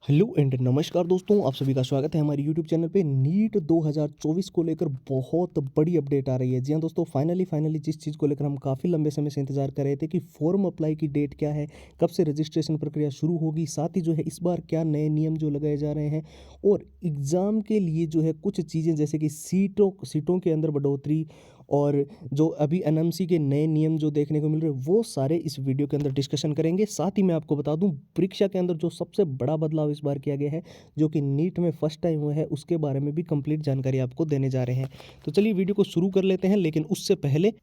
Hello and नमस्कार दोस्तों, आप सभी का स्वागत है हमारे यूट्यूब चैनल पे। नीट 2024 को लेकर बहुत बड़ी अपडेट आ रही है। जी हाँ दोस्तों, फाइनली जिस चीज़ को लेकर हम काफ़ी लंबे समय से इंतजार कर रहे थे कि फॉर्म अप्लाई की डेट क्या है, कब से रजिस्ट्रेशन प्रक्रिया शुरू होगी, साथ ही जो है इस बार क्या नए नियम जो लगाए जा रहे हैं और एग्ज़ाम के लिए जो है कुछ चीज़ें जैसे कि सीटों के अंदर बढ़ोतरी और जो अभी एनएमसी के नए नियम जो देखने को मिल रहे हैं, वो सारे इस वीडियो के अंदर डिस्कशन करेंगे। साथ ही मैं आपको बता दूं, परीक्षा के अंदर जो सबसे बड़ा बदलाव इस बार किया गया है, जो कि नीट में फर्स्ट टाइम हुआ है, उसके बारे में भी कंप्लीट जानकारी आपको देने जा रहे हैं। तो चलिए वीडियो को शुरू कर लेते हैं, लेकिन उससे पहले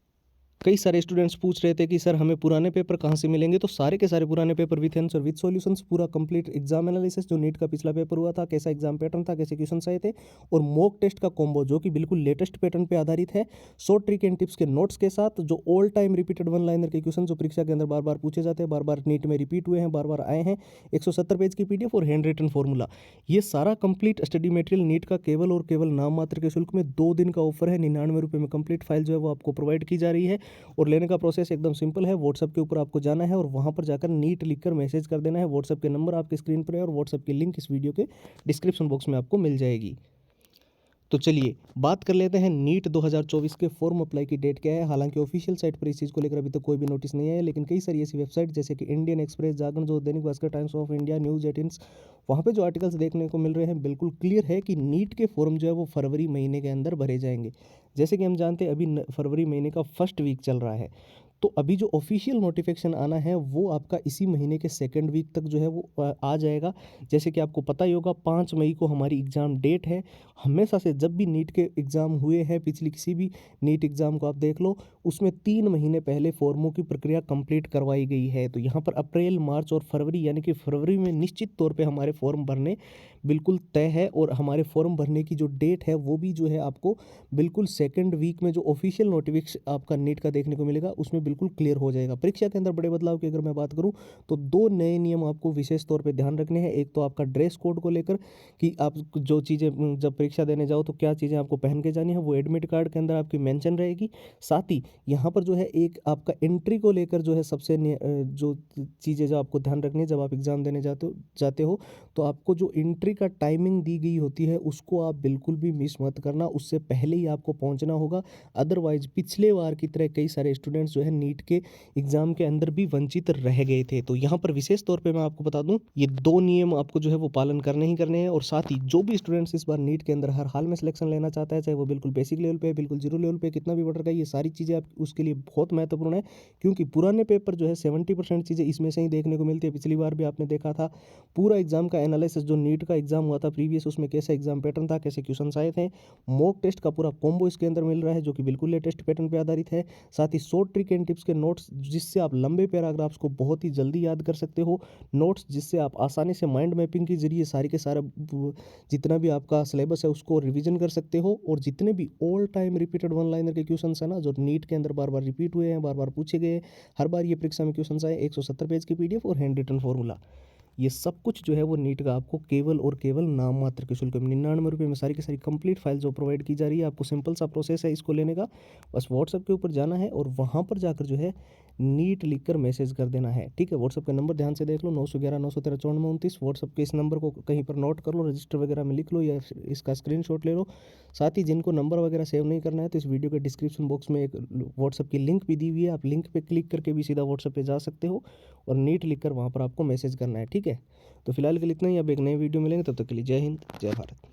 कई सारे स्टूडेंट्स पूछ रहे थे कि सर हमें पुराने पेपर कहाँ से मिलेंगे। तो सारे के सारे पुराने paper with answer with solutions, पूरा कंप्लीट एग्जाम एनालिसिस, जो नीट का पिछला पेपर हुआ था, कैसा एग्जाम पैटर्न था, कैसे क्वेश्चन आए थे, और मॉक टेस्ट का कॉम्बो जो कि बिल्कुल लेटेस्ट पैटर्न पे आधारित है, शॉर्ट ट्रिक एंड टिप्स के नोट्स के साथ, जो all time repeated one liner के क्वेश्चन जो परीक्षा के अंदर बार बार पूछे जाते हैं, बार बार नीट में रिपीट हुए हैं, बार बार आए हैं, 170 पेज की पीडीएफ और हैंड रिटन फॉर्मूला, ये सारा कंप्लीट स्टडी मटेरियल नीट का केवल और केवल नाम मात्र के शुल्क में 2 दिन का ऑफर है। 99 रुपये में कंप्लीट फाइल जो है वो आपको प्रोवाइड की जा रही है। और लेने का प्रोसेस एकदम सिंपल है। व्हाट्सएप के ऊपर आपको जाना है और वहां पर जाकर नीट लिखकर मैसेज कर देना है। व्हाट्सएप के नंबर आपके स्क्रीन पर है और व्हाट्सएप की लिंक इस वीडियो के डिस्क्रिप्शन बॉक्स में आपको मिल जाएगी। तो चलिए बात कर लेते हैं नीट 2024 के फॉर्म अप्लाई की डेट क्या है। हालांकि ऑफिशियल साइट पर इस चीज़ को लेकर अभी तक कोई भी नोटिस नहीं आया, लेकिन कई सारी ऐसी वेबसाइट जैसे कि इंडियन एक्सप्रेस, जागरण, जो Dainik Bhaskar, times of India, news 18, वहाँ पे जो आर्टिकल्स देखने को मिल रहे हैं, बिल्कुल क्लियर है कि नीट के फॉर्म जो है वो फरवरी महीने के अंदर भरे जाएंगे। जैसे कि हम जानते हैं अभी फरवरी महीने का फर्स्ट वीक चल रहा है, तो अभी जो ऑफिशियल नोटिफिकेशन आना है वो आपका इसी महीने के सेकेंड वीक तक जो है वो आ जाएगा। जैसे कि आपको पता ही होगा, 5 मई को हमारी एग्ज़ाम डेट है। हमेशा से जब भी नीट के एग्ज़ाम हुए हैं, पिछली किसी भी नीट एग्ज़ाम को आप देख लो, उसमें 3 महीने पहले फॉर्मों की प्रक्रिया कंप्लीट करवाई गई है। तो यहाँ पर अप्रैल, मार्च और फरवरी, यानी कि फरवरी में निश्चित तौर पे हमारे फॉर्म भरने बिल्कुल तय है। और हमारे फॉर्म भरने की जो डेट है वो भी जो है आपको बिल्कुल सेकेंड वीक में जो ऑफिशियल नोटिफिकेशन आपका नीट का देखने को मिलेगा उसमें बिल्कुल क्लियर हो जाएगा। परीक्षा के अंदर बड़े बदलाव की अगर मैं बात करूँ तो 2 नए नियम आपको विशेष तौर पे ध्यान रखने हैं। एक तो आपका ड्रेस कोड को लेकर कि आप जो चीज़ें जब परीक्षा देने जाओ तो क्या चीज़ें आपको पहन के जानी है, वो एडमिट कार्ड के अंदर आपकी मेंशन रहेगी। साथ ही यहाँ पर जो है एक आपका एंट्री को लेकर जो है सबसे जो चीज़ें जो आपको ध्यान रखनी है जब आप एग्ज़ाम देने जाते हो, तो आपको जो एंट्री का टाइमिंग दी गई होती है उसको आप बिल्कुल भी मिस मत करना, उससे पहले ही आपको पहुंचना होगा। अदरवाइज पिछले बार की तरह कई सारे स्टूडेंट्स जो है नीट के एग्जाम के अंदर भी वंचित रह गए थे। तो यहाँ पर विशेष तौर पे मैं आपको बता दूं, ये 2 नियम आपको जो है वो पालन करने ही करने हैं। और साथ ही जो भी स्टूडेंट्स इस बार नीट के अंदर हर हाल में सिलेक्शन लेना चाहता है, चाहे वो बिल्कुल बेसिक लेवल पे, बिल्कुल जीरो लेवल पे, कितना भी बढ़ रहा है, ये सारी चीज़ें आप उसके लिए बहुत महत्वपूर्ण है। क्योंकि पुराने पेपर जो है 70% चीज़ें इसमें से ही देखने को मिलती है। पिछली बार भी आपने देखा था पूरा एग्जाम का एनालिसिस, जो नीट का एग्जाम हुआ था प्रीवियस, उसमें कैसा एग्जाम पैटर्न था, कैसे क्वेश्चन आए थे। मॉक टेस्ट का पूरा कॉम्बो इसके अंदर मिल रहा है जो कि बिल्कुल लेटेस्ट पैटर्न पे आधारित है। साथ ही शॉर्ट ट्रिक एंड टिप्स के नोट्स, जिससे आप लंबे पैराग्राफ्स को बहुत ही जल्दी याद कर सकते हो। नोट्स जिससे आप आसानी से माइंड मैपिंग के जरिए सारे के सारा जितना भी आपका सिलेबस है उसको रिवीजन कर सकते हो। और जितने भी all time repeated one liner के क्वेश्चन है ना, जो नीट के अंदर बार बार रिपीट हुए हैं, बार बार पूछे गए, हर बार ये परीक्षा में क्वेश्चन आए, 170 पेज की पीडीएफ और हैंड रिटन फॉर्मूला, ये सब कुछ जो है वो नीट का आपको केवल और केवल नाम मात्र के शुल्क में 99 रुपये में सारी की सारी कंप्लीट फाइल जो प्रोवाइड की जा रही है। आपको सिंपल सा प्रोसेस है इसको लेने का, बस व्हाट्सएप के ऊपर जाना है और वहाँ पर जाकर जो है नीट लिखकर मैसेज कर देना है। ठीक है, व्हाट्सएप का नंबर ध्यान से देख लो, 911 913 9429। व्हाट्सएप के इस नंबर को कहीं पर नोट कर लो, रजिस्टर वगैरह में लिख लो या इसका स्क्रीनशॉट ले लो। साथ ही जिनको नंबर वगैरह सेव नहीं करना है तो इस वीडियो के डिस्क्रिप्शन बॉक्स में एक व्हाट्सएप की लिंक भी दी हुई है, आप लिंक पे क्लिक करके भी सीधा व्हाट्सएप पे जा सकते हो और नीट लिखकर वहाँ पर आपको मैसेज करना है। ठीक है, तो फिलहाल के लिए इतना ही। अब एक नई वीडियो मिलेंगे, तब तक के लिए जय हिंद, जय भारत।